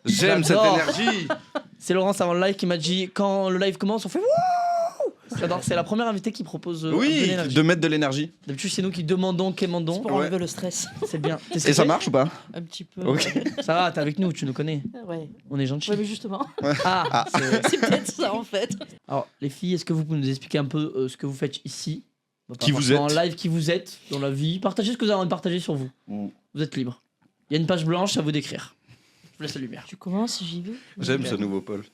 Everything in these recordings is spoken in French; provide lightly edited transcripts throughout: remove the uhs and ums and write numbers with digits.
J'aime cette énergie. C'est Laurence avant le live qui m'a dit quand le live commence, on fait wouh. J'adore, c'est la première invitée qui propose Oui, de mettre de l'énergie. D'habitude, c'est nous qui demandons, quémandons. C'est pour enlever le stress. C'est bien. Et ça marche ou pas? Un petit peu. Ok. Ça va, t'es avec nous, tu nous connais. Ouais. On est gentils. Ouais, mais justement, Ah, c'est peut-être ça en fait. Alors, les filles, est-ce que vous pouvez nous expliquer un peu ce que vous faites ici? Pas Qui vous forcément êtes. En live, qui vous êtes dans la vie. Partagez ce que vous avez envie de partager sur vous. Vous êtes libre. Il y a une page blanche, à vous d'écrire. Je vous laisse la lumière. Tu commences, j'y vais. J'aime ce nouveau Paul.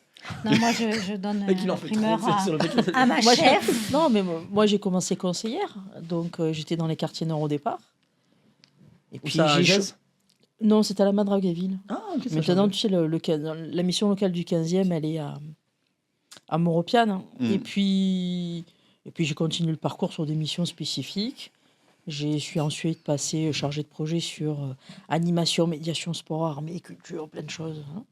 Non, moi, je donne Mec, il en la fait primeur trop, c'est sur le mec, c'est- à ma Moi, chef. Non, mais moi j'ai commencé conseillère, donc j'étais dans les quartiers nord au départ. Et Où ça, à Gaz Non, c'était à la Madragueville. Ah, ok, ça Maintenant, change. tu sais, la mission locale du 15e, elle est à Moropiane. Et puis j'ai continué le parcours sur des missions spécifiques. Je suis ensuite passée chargée de projet sur animation, médiation, sport, armée, culture, plein de choses. Hein.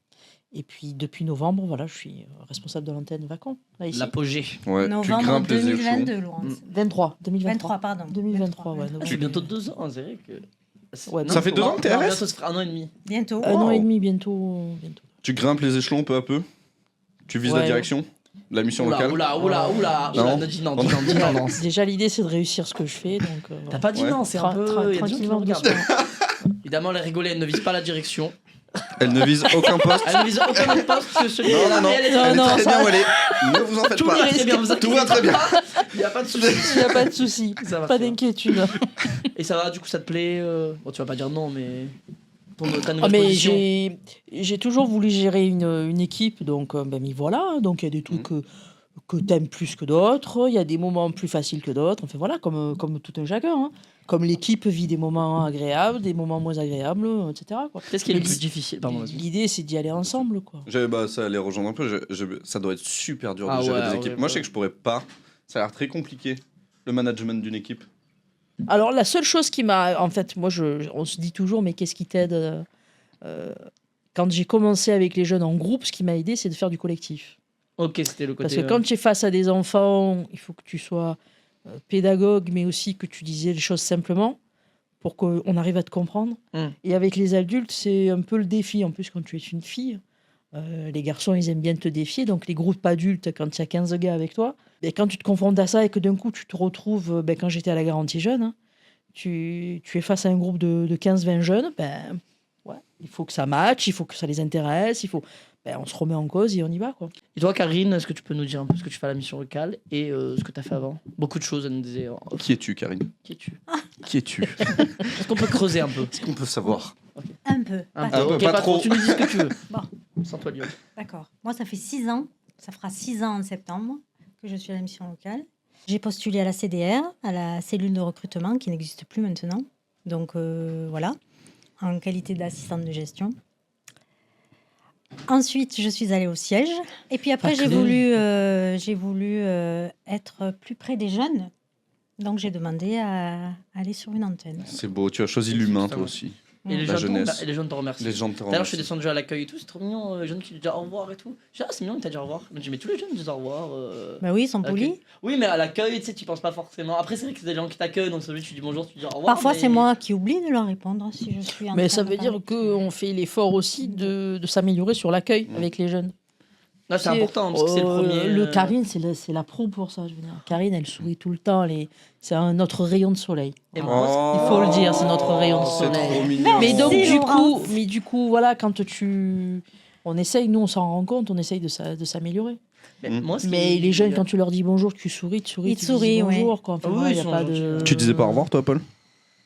Et puis depuis novembre, voilà, je suis responsable de l'antenne Vacon. Là, ici. L'apogée. Ouais, tu Novembre grimpes les échelons. 2022, Laurence. 2023. 23, pardon. 2023, ouais. Ah, c'est bientôt 2 ans, c'est vrai que. Ouais, Non, ça fait faut- 2 ans que t'es non, RS? bientôt, ça fera 1 an et demi. Bientôt. Un an et Wow. demi bientôt. Tu grimpes les échelons peu à peu. Tu vises la Ouais. direction de la mission Oula, locale. oula. Non. Dis non, dis non, dis non. Déjà, l'idée, c'est de réussir ce que je fais. Donc, T'as voilà. pas dit Ouais. non, c'est un peu. Il y a des gens qui nous Tranquillement, regardent. Évidemment, les rigolées, elles ne visent pas la direction. Elle ne vise aucun poste. Elles ne visent aucun autre poste que celui Non, non, non. Elle est Non, Elle est non, très ça- bien où elle est. Ne vous en faites Tout pas. va très bien, vous Tout va très bien. Il n'y a pas de souci. Il n'y a pas de souci. Ça va, Pas ça va. d'inquiétude. Et ça va, du coup, ça te plaît Bon, tu vas pas dire non, mais. Ta nouvelle Ah, mais position. j'ai toujours voulu gérer une équipe, donc ben, m'y voilà. Donc il y a des trucs que t'aimes plus que d'autres, il y a des moments plus faciles que d'autres. Enfin voilà, comme tout un chacun. Hein. Comme l'équipe vit des moments agréables, des moments moins agréables, etc. quoi. Qu'est-ce qui est le Mais plus difficile Pardon, vas-y. L'idée, c'est d'y aller ensemble, quoi. Bah, ça allait rejoindre un peu. Ça doit être super dur de Ah gérer ouais, des équipes. ouais, Moi, ouais. je sais que je pourrais pas. Ça a l'air très compliqué, le management d'une équipe. Alors, la seule chose qui m'a... En fait, moi, on se dit toujours, mais qu'est-ce qui t'aide quand j'ai commencé avec les jeunes en groupe, ce qui m'a aidé, c'est de faire du collectif. Ok, c'était le côté. Parce que quand tu es face à des enfants, il faut que tu sois pédagogue, mais aussi que tu disais les choses simplement pour qu'on arrive à te comprendre. Mm. Et avec les adultes, c'est un peu le défi. En plus, quand tu es une fille, les garçons, ils aiment bien te défier. Donc, les groupes adultes, quand il y a 15 gars avec toi, et quand tu te confrontes à ça et que d'un coup, tu te retrouves, quand j'étais à la garantie jeune, hein, tu es face à un groupe de 15-20 jeunes, ouais, il faut que ça matche, il faut que ça les intéresse, on se remet en cause et on y va, quoi. Et toi, Karine, est-ce que tu peux nous dire un peu ce que tu fais à la mission locale et ce que tu as fait avant? Beaucoup de choses, elle nous disait. Qui es-tu, Karine? Qui es-tu? Qui es-tu? Est-ce qu'on peut creuser un peu? Est-ce qu'on peut savoir? Un peu. Un pas peu. Ah ouais, Ok, pas pas trop. trop. Tu nous dis ce que tu veux. Bon. Sens-toi libre. D'accord. Moi, ça fait 6 ans, ça fera 6 ans en septembre que je suis à la mission locale. J'ai postulé à la CDR, à la cellule de recrutement qui n'existe plus maintenant. Donc voilà, en qualité d'assistante de gestion. Ensuite, je suis allée au siège. Et puis après, j'ai voulu être plus près des jeunes. Donc j'ai demandé à aller sur une antenne. C'est beau, tu as choisi l'humain, toi aussi. Et les, La gens jeunesse. et les gens te remercient. Les gens te D'ailleurs, je suis remercient. descendu à l'accueil et tout, c'est trop mignon. Les jeunes qui disent déjà au revoir et tout. Je dis, ah, c'est mignon, il t'a dit au revoir. Je dis, mais tous les jeunes disent au revoir. Bah oui, ils sont à polis. l'accueil. Oui, mais à l'accueil, tu sais, tu penses pas forcément. Après, c'est vrai que c'est des gens qui t'accueillent, donc celui tu dis bonjour, tu dis au revoir. Parfois, mais- c'est moi qui oublie de leur répondre si je suis en Mais train ça de veut dire parler. qu'on fait l'effort aussi de s'améliorer sur l'accueil avec les jeunes. Non, c'est important parce que c'est le premier. Le Karine, c'est la pro pour ça. Je veux dire. Karine, elle sourit tout le temps. C'est notre rayon de soleil. Et Voilà. moi, Il faut le dire, c'est notre rayon de Oh, c'est soleil. trop mignon. Mais donc, Merci, Laurence. du coup, voilà, quand on essaye, nous, on s'en rend compte, on essaye de s'améliorer. moi, ce Mais qui- les jeunes, quand tu leur dis bonjour, tu souris, Ils tu te dis sourient, ouais. bonjour. Quoi. Enfin, Ah oui, voilà, ils y a sont pas gentils, de... Tu disais pas au revoir, toi, Paul?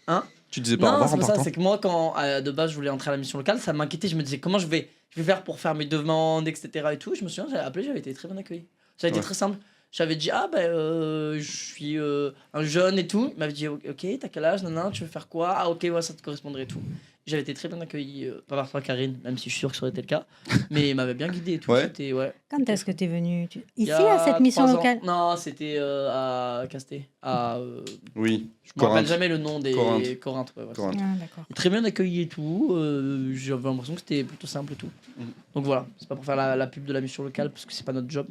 Hein? Tu disais pas au Non, revoir c'est en pas ça, partant? c'est que moi, quand de base je voulais entrer à la mission locale, ça m'inquiétait. Je me disais comment je vais faire pour faire mes demandes, etc. Et tout. Je me souviens, j'avais appelé, j'avais été très bien accueilli. Ça a été Ouais. très simple. J'avais dit, je suis un jeune et tout. Il m'avait dit, ok, t'as quel âge, non, tu veux faire quoi? Ah, ok, ouais, ça te correspondrait et tout. J'avais été très bien accueilli, pas par toi, Karine, même si je suis sûr que ça aurait été le cas. Mais il m'avait bien guidé et tout. Ouais. C'était, ouais. Quand est-ce que tu es venu Il ici y a à cette mission 3 ans. locale? Non, c'était à Casté. Oui. Je me rappelle Corinthe. jamais le nom des Corinthe. Corinthe. Ouais, voilà. Corinthe. Ah, d'accord. Très bien accueilli et tout. J'avais l'impression que c'était plutôt simple et tout. Mhm. Donc voilà, c'est pas pour faire la pub de la mission locale parce que c'est pas notre job.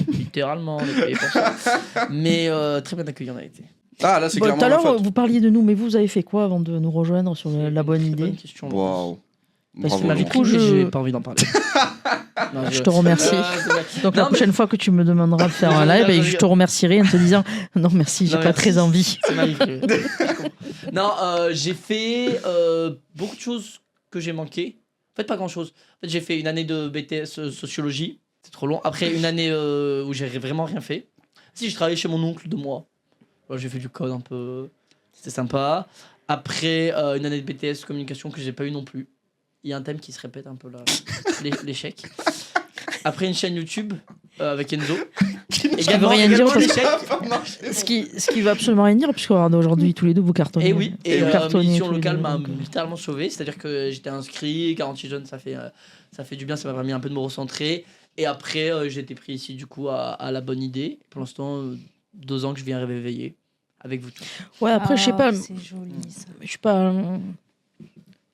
Littéralement, on est payé pour ça. Mais très bien accueilli, on a été. Ah, là, c'est Bon, clairement tout à ma l'heure, faute. vous parliez de nous, mais vous avez fait quoi avant de nous rejoindre sur la bonne Très idée? bonne question. Waouh. Parce que Bravo. du Du coup, coup, je- j'ai pas envie d'en parler. Non, Je te remercie. C'est vrai. Donc Non, la mais- prochaine fois que tu me demanderas de faire un Non, live, je et je rigole. te remercierai en te disant non merci, j'ai Non, pas merci. très envie. C'est magnifique. Non, j'ai fait beaucoup de choses que j'ai manqué. En fait, pas grand chose. En fait, j'ai fait une année de BTS sociologie. C'est trop long. Après, une année où j'ai vraiment rien fait. Si, j'ai travaillé chez mon oncle 2 mois. J'ai fait du code un peu. C'était sympa. Après, une année de BTS communication que j'ai pas eu non plus. Il y a un thème qui se répète un peu là. L'échec. Après, une chaîne YouTube avec Enzo. Ça veut rien dire, parce que- l'échec. Ce qui va absolument rien dire, puisque aujourd'hui tous les deux vous cartonnez. Et oui, et vous cartonnez mission tous les locale deux, m'a donc, littéralement sauvé. C'est-à-dire que j'étais inscrit, 46 jeunes, ça fait du bien, ça m'a permis un peu de me recentrer. Et après, j'ai été pris ici du coup à la bonne idée. Pour l'instant, 2 ans que je viens réveiller avec vous tous. Ouais, après, je sais pas, C'est joli ça. je suis pas.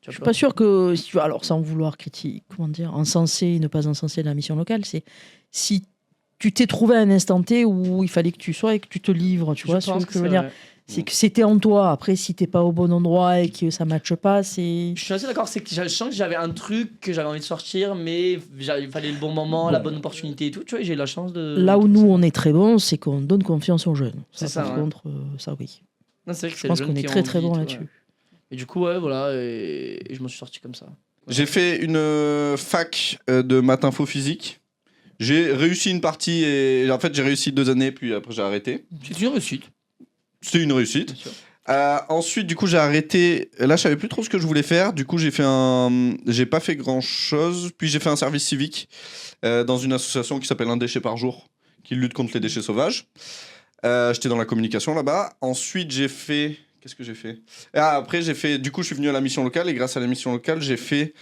Tu Je suis vois pas sûr que, si tu veux, alors sans vouloir critiquer, comment dire, encenser, ne pas encenser la mission locale, c'est si tu t'es trouvé à un instant T où il fallait que tu sois et que tu te livres, tu vois ce que je veux dire. C'est que c'était en toi. Après, si t'es pas au bon endroit et que ça matche pas, c'est. Je suis assez d'accord, c'est que je sens que j'avais un truc que j'avais envie de sortir, mais il fallait le bon moment, la bonne opportunité et tout. Tu vois, j'ai eu la chance de. Là où nous on est très bon, c'est qu'on donne confiance aux jeunes. C'est ça, Par ouais. contre, ça oui. Non, c'est vrai que Je c'est pense les qu'on jeunes est qui très ont très envie bon et tout, là-dessus. ouais. Et du coup, ouais, voilà, et je m'en suis sorti comme ça. J'ai fait une fac de maths info physique. J'ai réussi une partie et en fait j'ai réussi 2 années puis après j'ai arrêté. C'est une réussite. C'était une réussite. Bien sûr. Ensuite du coup j'ai arrêté. Là je savais plus trop ce que je voulais faire. Du coup j'ai pas fait grand chose. Puis j'ai fait un service civique dans une association qui s'appelle Un déchet par jour, qui lutte contre les déchets sauvages. J'étais dans la communication là-bas. Ensuite j'ai fait. Qu'est-ce que j'ai fait? Après j'ai fait. Du coup je suis venu à la mission locale et grâce à la mission locale j'ai fait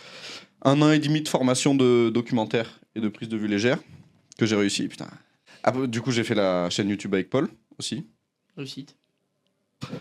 1 an et demi de formation de documentaire et de prise de vue légère que j'ai réussi. Putain. Après, du coup j'ai fait la chaîne YouTube avec Paul aussi. Réussite.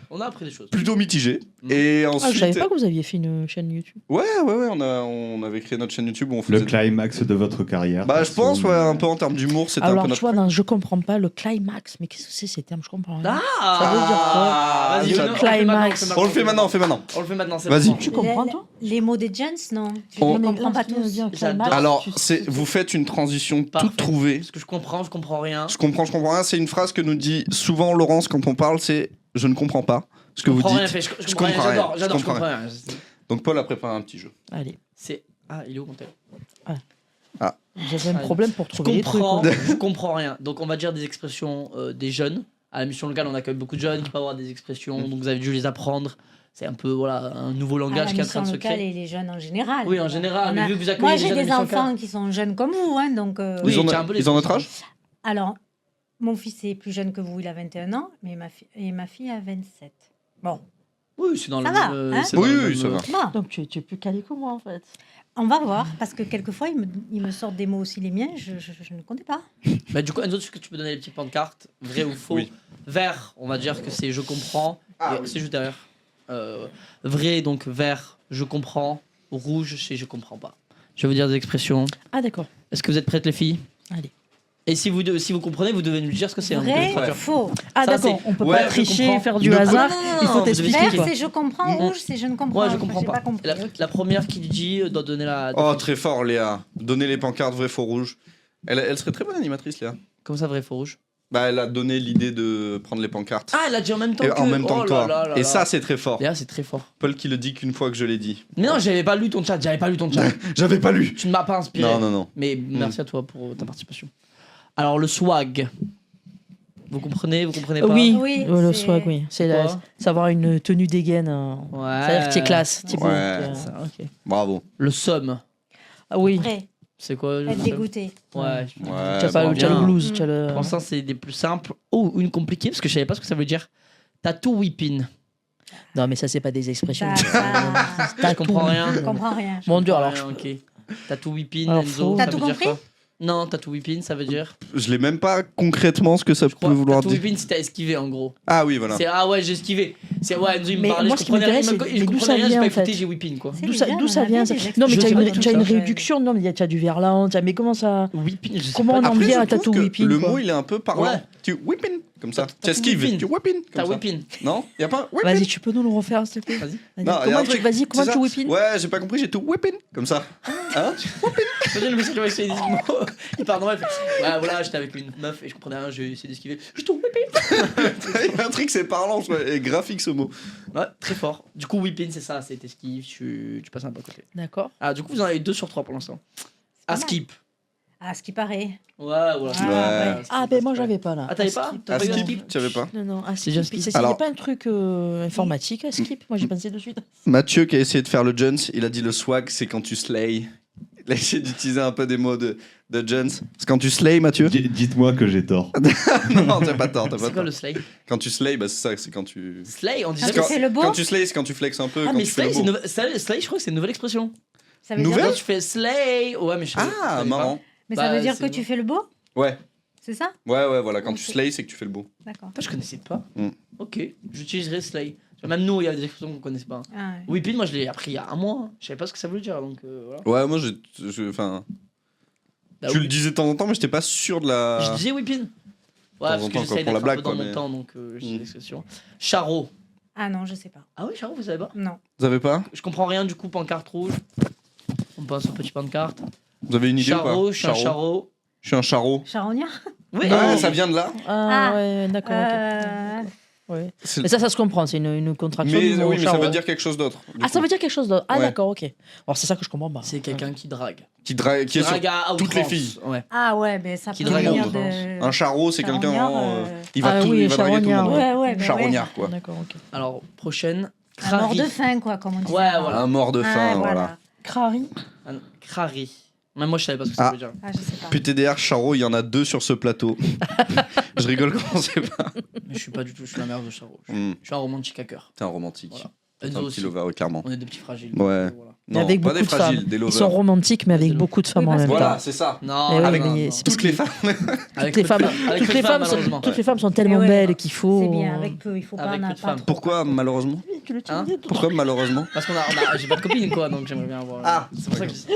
On a appris des choses. Plutôt mitigé. Mm. Et Ah, ensuite. je savais pas que vous aviez fait une chaîne YouTube. Ouais, on avait créé notre chaîne YouTube où on faisait. Le climax de votre carrière. Bah, je pense, ouais, un peu en termes d'humour, c'était un Alors, peu tu notre. vois, dans Je comprends pas le climax, mais qu'est-ce que c'est ces termes? Je comprends rien. Ah Ça veut dire quoi? Vas-y, Le on le fait climax. maintenant, On le fait maintenant, on le fait maintenant. On le fait maintenant, c'est Vas-y. bon. Tu comprends, toi? Les mots des jeunes, non. Tu On- ne comprends pas Là, ce qui veut tous. dire J'adore. climax, Alors, tu- vous faites une transition Parfait. toute trouvée. Parce que je comprends rien. Je comprends rien. C'est une phrase que nous dit souvent Laurence quand on parle, c'est je ne comprends pas ce que Je vous comprends rien, dites. je comprends rien, j'adore, je comprends rien. Donc Paul a préparé un petit jeu. Allez, C'est. Ah, il est où mon tel? j'avais un Allez. problème pour Je trouver les trucs. comprends, quoi. je comprends rien. Donc on va dire des expressions des jeunes. À la mission locale, on accueille beaucoup de jeunes qui peuvent avoir des expressions, donc vous avez dû les apprendre. C'est un peu voilà un nouveau À la langage qui est en train de se mission locale créer. et les jeunes en général. Oui, en général, On mais a- vu que vous accueillez Moi, des j'ai jeunes à la des mission enfants locale. qui sont jeunes comme vous, hein, donc. Oui, ils ont, tiens, un peu les ils ont notre âge Alors, mon fils est plus jeune que vous, il a 21 ans, mais ma fille a 27. Bon, Oui, c'est dans Ça le va, même. hein c'est dans Oui, le oui, même, ça va. bon, Donc, tu es plus calé que moi, en fait. on va voir, parce que quelquefois, ils me sortent des mots aussi les miens, je ne connais pas. Bah, du coup, Enzo, est-ce que tu peux donner les petites pancartes? Vrai ou faux? Oui. Vert, on va dire que c'est je comprends. Ah, Et oui. c'est juste derrière. Vrai, donc vert, je comprends. Rouge, c'est je comprends pas. Je vais vous dire des expressions. Ah, d'accord. Est-ce que vous êtes prêtes, les filles? Allez. Et si vous comprenez, vous devez nous dire ce que c'est. Vrai, Hein, faux. Ah, Ça, d'accord. c'est- On peut Ouais, pas je tricher, comprends. faire du Ne- hasard. Non, non, non, Il faut vous devez t'expliquer. Vert, quoi. c'est je comprends, Mm. rouge, c'est je ne comprends Ouais, pas. je comprends J'ai pas. compris. La, ok. la première qui dit doit donner la. Oh, très fort, Léa. Donnez les pancartes vrai, faux, rouge. Elle serait très bonne animatrice, Léa. Comme ça, vrai, faux, rouge. Bah, elle a donné l'idée de prendre les pancartes. Ah, elle a dit en même temps Et que. en même temps Oh que toi. là là là Et là. ça, c'est très fort. Léa, c'est très fort. Paul qui le dit qu'une fois que je l'ai dit. Mais non, j'avais pas lu ton chat. J'avais pas lu. Tu ne m'as pas inspiré. Non, non, non. Mais merci à toi pour ta participation. Alors, le swag. Vous comprenez pas? Oui, Oui, le c'est- swag, oui. C'est quoi savoir une tenue dégaine. Ouais. C'est-à-dire que tu es classe. t'es beau, Ouais. t'es- Ça, ok. Bravo. Le somme. Ah oui. Vrai, C'est quoi le être somme? dégoûté. Ouais. Ouais, Tu as pas bon, tu as bien. le blues. Tu as le... Pour ça, c'est des plus simples. Oh, une compliquée, parce que je savais pas ce que ça veut dire. Tattoo whipping. Non, mais ça, c'est pas des expressions. Je comprends rien. Je comprends rien. Mon Dieu, alors. Ouais, ok. Tattoo whipping, Alors, Enzo. faut- ça T'as tout veut dire compris quoi? Non, tattoo whipping, ça veut dire. Je l'ai même pas concrètement ce que ça Je peut crois. vouloir Tattoo dire. whipping, c'est t'as esquivé en gros. Ah oui, voilà. C'est ah ouais, j'ai esquivé. C'est ouais, Enzo il me Mais parlait, moi, je ce qui comprenais rien, m'intéresse, je c'est d'où comprenais ça rien, j'ai vient, pas en fait. écouté, j'ai whipping quoi. C'est D'où ça, bizarre, d'où on ça a vient bien ça des Non, mais Je tu as sais une, pas tu as une expressions. réduction. Non, mais tu as du verlan. Mais comment ça. Whipping, je sais Comment pas. on en Après, vient je à trouve tattoo que whipping le quoi. mot, il est un peu parlant. Ouais. Tu whipping comme ça. T'as T'esquives, whipping. tu whipping. T'as comme ça. whipping. Non, y a pas un Vas-y, whipping. tu peux nous le refaire, s'il te plaît. Vas-y. Vas-y. Non, y a un truc, Vas-y, c'est comment ça tu whippines? Ouais, j'ai pas compris, j'ai tout whipping comme ça. Hein? Imagine le mec qui va essayer d'esquiver. Il part normal, il fait ouais, voilà, j'étais avec une meuf et je comprenais rien, j'ai essayé d'esquiver. Je te whipping. Il y a un truc, c'est parlant et graphique ce mot. Ouais, très fort. Du coup, whipping, c'est ça, c'est esquive, tu passes un peu à côté. D'accord. Ah, du coup, vous en avez 2 sur 3 pour l'instant. pas À mal. skip. Ah, ce qui paraît. Ouais, voilà. Ouais. Ah, ben moi, j'avais pas là. Ah, t'avais pas? T'as À pas eu un skip, skip? tu avais pas. Non, non, à C'est skip. just skip. C'est Alors- pas un truc informatique, à skip. Moi, j'ai pensé de suite. Mathieu qui a essayé de faire le Jones, il a dit le swag, c'est quand tu slay. Il a essayé d'utiliser un peu des mots de Jones. C'est quand tu slay, Mathieu. Dites-moi que j'ai tort. Non, t'as pas tort, t'as pas C'est quoi tort. le slay? Quand tu slay, bah c'est ça, c'est quand tu. Slay, on disait Quand que tu fais le beau. Quand tu slay, c'est quand tu flexes un peu. Ah, quand mais tu fais slay, le beau. slay, je crois que c'est une nouvelle expression. Ça veut Nouvelle dire, Quand tu fais slay, ouais, mais je savais Ah, pas. marrant. mais Bah, ça veut dire c'est que tu fais le beau. Ouais, C'est ça? ouais, voilà. Quand tu Ok. slay, c'est que tu fais le beau. D'accord. Ah, je connaissais pas. Mm. Ok, j'utiliserai slay. Même nous, il y a des expressions qu'on connaissait pas. Ah, ouais. Whipping, moi je l'ai appris il y a un mois. Je savais pas ce que ça voulait dire, donc voilà. Ouais, moi, enfin, Bah, tu oui. le disais de temps en temps, mais j'étais pas sûr de la. Je disais whipping. Ouais, en parce temps, que quoi, j'essaie pour la d'être un blague, peu dans quoi, mon mais- temps, donc j'ai Mm. l'expression. Charo. Ah non, je sais pas. Ah oui, Charo, vous savez pas? Non. Vous avez pas? Je comprends rien du coup, pancarte rouge. On passe au petit pancarte. Vous avez une idée Charo, ou pas je suis un charo. Je suis un charreau. Charognard. Oui, Ah, ça vient de là. Ah, Ah. ouais, d'accord. ok. Ouais. C'est- Mais ça se comprend, c'est une contraction Mais du mot oui, mais ça charo. veut dire quelque chose d'autre. du Ah, ça coup. veut dire quelque chose d'autre. Ah, Ouais. d'accord, ok. Alors, c'est ça que je comprends pas. c'est quelqu'un qui drague. Qui est sur Drague à toutes les outrance. filles. Ouais. Ah ouais, mais ça Qui peut drague venir en de. Un charreau, c'est quelqu'un. Charognard, Il va Ah tout, oui, il va draguer tout le charognard, monde. Ouais, ouais, mais Charognard, quoi. D'accord, ok. Alors, prochaine. Un mort Crari. de faim, quoi, comme on dit. Ouais, voilà. Un mort de faim, voilà. Crari. Crari. Même moi, je savais pas ce que ça Ah. veut dire. Ah, je sais pas. PTDR, Charo, il y en a 2 sur ce plateau. Je rigole quand on sait pas. Mais je suis pas du tout, je suis la mère de Charo. Je Hmm, suis un romantique à cœur. T'es un romantique. Voilà. T'es Enzo un petit aussi. lover, ouais, clairement. On est des petits fragiles. Ouais. Voilà. Mais avec pas beaucoup des de fragiles, femmes. des Ils lovers. sont romantiques, mais avec Des beaucoup de femmes en Oui, même parce que- Voilà, temps. c'est ça. Non, Eh oui, Avec mais c'est parce toutes les que femmes. avec toutes les peu de femmes, avec toutes peu les de femmes malheureusement. sont, toutes les femmes sont tellement Ouais. belles qu'il faut. C'est bien, avec peu, il faut pas Avec en peu de avoir femmes. trop. Pourquoi, malheureusement Tu le tiens Hein bien, Pourquoi, malheureusement Parce j'ai pas de copine quoi, donc j'aimerais bien avoir. Ah, c'est pour ça que je dis ça.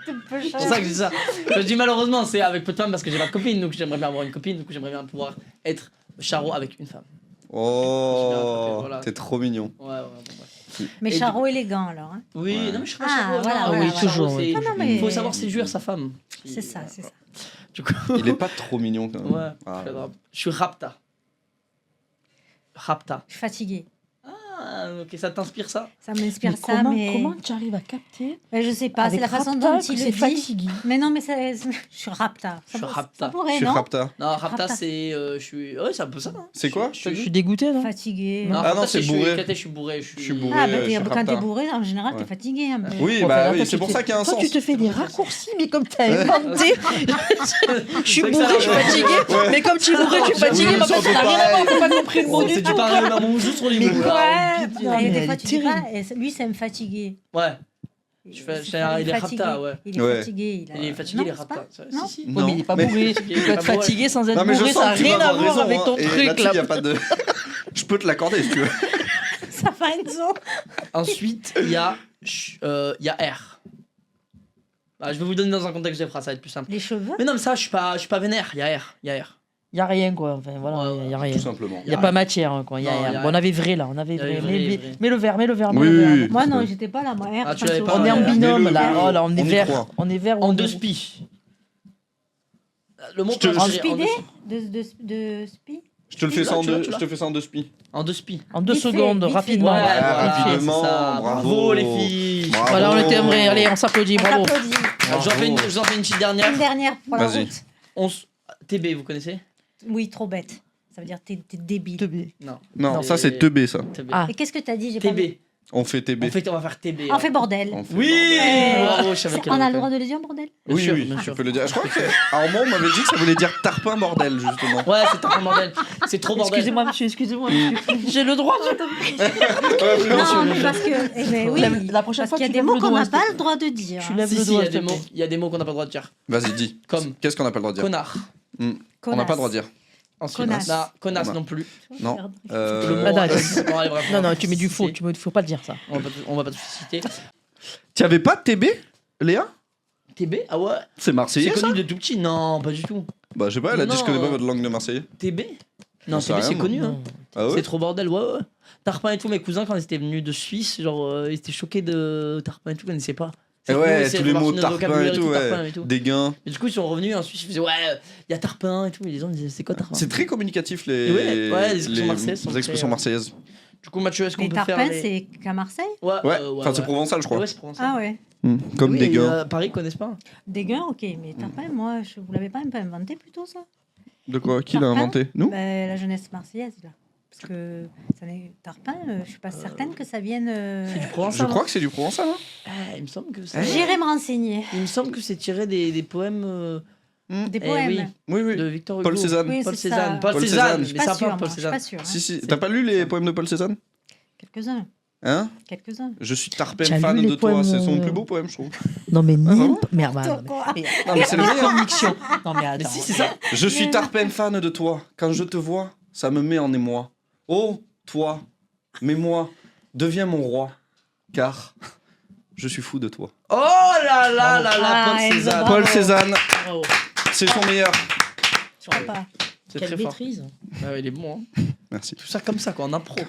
C'est pour ça que je dis ça. Quand je dis malheureusement, c'est avec peu de femmes parce que j'ai pas de copine, donc j'aimerais bien avoir une copine, donc j'aimerais bien pouvoir être Charo avec une femme. Oh, Voilà. t'es trop mignon. Ouais, bon, bref. Mais Et Charo élégant, alors. Hein. Oui, Ouais. non mais je suis pas Ah, Charo. voilà, non, voilà, oui, voilà. toujours, Charo, oui. c'est- Non, non, mais- Il faut savoir séduire sa femme. C'est ça, c'est ça. Du coup. Il est pas trop mignon quand même. Ouais, Ah. je suis adorable. Je suis Rapta. Rapta. Je suis fatiguée. Ah, ok, ça t'inspire ça? Ça m'inspire Mais ça, comment, mais. comment tu arrives à capter Mais je sais pas, c'est avec la façon Rapta dont que il c'est le dit. fatigué. Mais non, mais je suis rapta. Je suis Ça rapta. pourrait, Je suis non Rapta. Non, Rapta, Rapta. c'est. Je suis. Ouais, c'est un peu ça. Hein. C'est quoi, Je Je suis. suis dégoûté, non Fatiguée. Non, Ah Rapta, non, c'est je suis bourré. éclaté, je suis bourré. Je suis bourré. Ah, je bah, suis quand Rapta. t'es bourré, en général, Ouais. t'es fatigué. Un peu. Oui, Bon, bah toi, oui, tu c'est pour te- ça qu'il y a un toi, sens. tu te fais des raccourcis, mais comme t'as inventé. Je suis C'est que bourré, ça, je suis ouais. fatigué. Ouais. Mais comme tu es bourré, tu es fatigué. Oui, Mais en c'est fait, un ça peu n'a rien à voir. pareil. T'as pas compris le mot du C'est tout. du parler dans mon juste sur les Mais mots. quoi là. Ouais, Non, mais et des elle fois, est tu dis pas, terrible. et lui, ça me fatiguer. Ouais. Il est rapta, ouais. Il est Ouais. fatigué. Il est fatigué, Non, il est c'est rapta. pas- Si, Non. si. Oui, mais il est pas mais- bourré. Tu peux être fatigué sans être Non, mais je bourré, sens ça n'a que tu rien vas à avoir voir raison, avec hein. ton Et truc là-dessus, là. il y a pas de. Je peux te l'accorder si tu veux. Ça va, Enzo. Ensuite, il y a R. Bah, je vais vous donner dans un contexte de phrase, ça va être plus simple. Les cheveux. Mais non, mais ça, je suis pas vénère. Il y a R. Il y a R. Il n'y a rien, quoi. Enfin, voilà, il n'y a rien. Tout simplement. Il n'y a pas matière, hein, quoi. Il y a Non, rien. il y a Bon, on rien. avait vrai, là. On avait Il y avait vrai. vrai, Mais- vrai. Mais le verre, mais le verre, mais Oui, le verre. oui, Moi, oui. non, j'étais pas là. Moi, R, Ah, tu ça me l'avais saoule. pas, On est en ouais. binôme, Mais le- là. Oh, là, on est on y vert. croit. On est vert. En on deux est- spi. Le mot Je te- que En j'ai- speedé deux- de spi. Je te le fais Tu ça en l'as, tu l'as, deux. tu Je l'as. te fais ça en deux spi. En deux spi. En 2 Vite fait, secondes, vite fait. rapidement. Ouais, voilà, rapidement, c'est ça. bravo. les filles. Bravo. Voilà, on était vrai. Allez, on s'applaudit. On Bravo. t'applaudit. Je vous en fais une petite dernière. Une dernière pour la Vas-y. route. TB, vous connaissez? Oui, trop bête. Ça veut dire t'es débile. Non. Non, Non. ça c'est teubé ça. TB. Ah. Et qu'est-ce que t'as dit? J'ai pas vu. TB. On fait TB. On va faire TB. On fait bordel. On fait Oui. bordel. Bravo, je savais qu'elle On a avait le droit fait. de le dire, bordel? Bien Oui, sûr, oui, bien tu sûr. peux le dire. Je crois que à un moment on m'avait dit que ça voulait dire tarpin bordel justement. Ouais, c'est un bordel. C'est trop bordel. Excusez-moi, monsieur, excusez-moi. monsieur. J'ai le droit. Non, mais parce que. Eh ben oui. La prochaine Parce fois, qu'il y a tu des lèves mots le qu'on doigt, n'a s'il te pas plaît. le droit de dire. Tu lèves Si, le si, il doigt, y a s'il des te mots, plaît. il y a des mots qu'on n'a pas le droit de dire. Vas-y, dis. Comme Qu'est-ce qu'on n'a pas le droit de dire connard. On n'a pas le droit de dire. Ensuite, Connasse. non, connasse Voilà. non plus. Non. Le Euh, mot- Ah, non, Non, allez, bref, on Non, va non, pas tu mets du faux. citer. Faut pas le dire, ça. On va pas tout citer. Tu avais pas de TB, Léa? TB? Ah ouais? C'est C'est marseillais ça? connu de tout petit? Non, pas du tout. Bah, je sais pas, elle a dit Non, je connais pas votre langue de Marseillais. TB J'en Non, sais TB rien, c'est moi. connu. Hein. Non. Ah ouais C'est trop bordel, ouais. Tarpin et tout, mes cousins, quand ils étaient venus de Suisse, genre, ils étaient choqués de Tarpin et tout, ils connaissaient pas. Et ouais, C'est tous les fait mots partie de notre tarpin et vocabulaire tout, Tarpin ouais. et tout. Dégain. Et du coup, ils sont revenus en Suisse, ils faisaient ouais, il y a Tarpin et tout. Et les gens disaient c'est quoi Tarpin C'est très communicatif, les, Et ouais, les expressions marseillaises sont les expressions très, marseillaises. Du coup, Mathieu, est-ce qu'on Les peut faire tarpins, les... c'est qu'à Marseille? Ouais, enfin, c'est provençal, je crois. Ouais, c'est provençal. Ah ouais. Comme Oui, Dégain. Paris, ils connaissent pas. Des gains, ok. Mais tarpin, moi, vous l'avez pas un peu inventé plutôt, ça? De quoi Qui l'a Tarpin inventé Nous Ben, la jeunesse marseillaise, là. Parce que ça n'est tarpin, je suis pas certaine que ça vienne. C'est du Je provençal. crois que c'est du provençal. Hein. Il me semble que ça. J'irai me renseigner. Il me semble que c'est tiré des poèmes Des eh poèmes. oui. Oui, oui. de Victor Hugo. Paul Cézanne. Oui, Paul c'est Cézanne. ça. Paul Paul Cézanne. Cézanne. Mais Je suis ça pas sûre, parle Paul moi, je suis pas Cézanne. sûre. Si, hein. si. C'est- T'as pas lu les poèmes de Paul Cézanne Quelques-uns. Hein Quelques-uns. Je suis Tarpin T'as fan lu les de toi. poèmes, C'est son plus beau poème, je trouve. Non, mais vraiment Merde, Non, mais c'est le meilleur. conviction. Non, mais Mais attends. si, c'est ça. Je suis Tarpin fan de toi. Quand je te vois, ça me met en émoi. Oh, toi, mais moi, deviens mon roi. Car je suis fou de toi. Oh là là là là, Paul Ah, Enzo, Cézanne. bravo. Paul Cézanne, Bravo. c'est son meilleur. Je crois pas. C'est Quelle très fort. maîtrise. Ah ouais, il est bon. Hein. Merci. Tout ça comme ça, quoi, en impro.